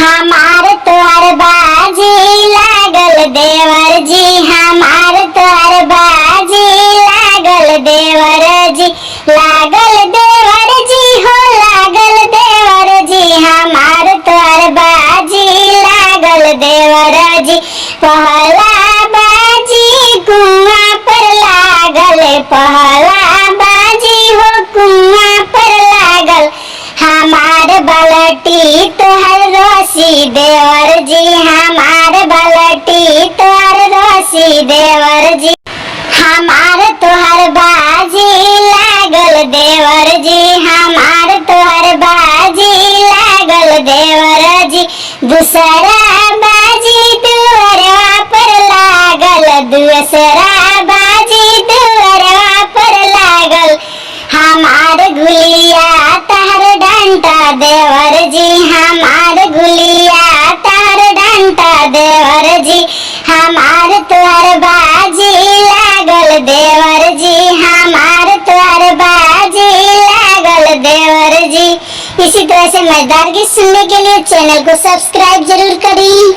हमार तोहर बाजी लागल देवर जी, हमार तोहर बाजी लागल देवर जी, लागल देवर जी हो लागल देवर जी, हमार तोहर बाजी लागल देवर जी। पहला बाजी कुआं पर लागल, पहला बाजी हो कुआं पर लागल, हमार बाल्टी तोहर रसी देवर जी, हमार बाल्टी तोहर रसी देवर जी। हमार तोहर बाजी लागल देवर जी, हमार तोहर बाजी लागल देवर जी। दूसरा बाजी दुअरवा पर लागल, दूसरा बाजी दुअरवा पर लागल, हमार गुलिया तहर डंटा देवर जी, हमार गुलिया तहर डंटा देवर जी। हमार तोहर बाजी लागल देवर जी, हमार तोहर बाजी लागल देवर जी। इसी तरह से मजेदार गीत सुनने के लिए चैनल को सब्सक्राइब जरूर करें।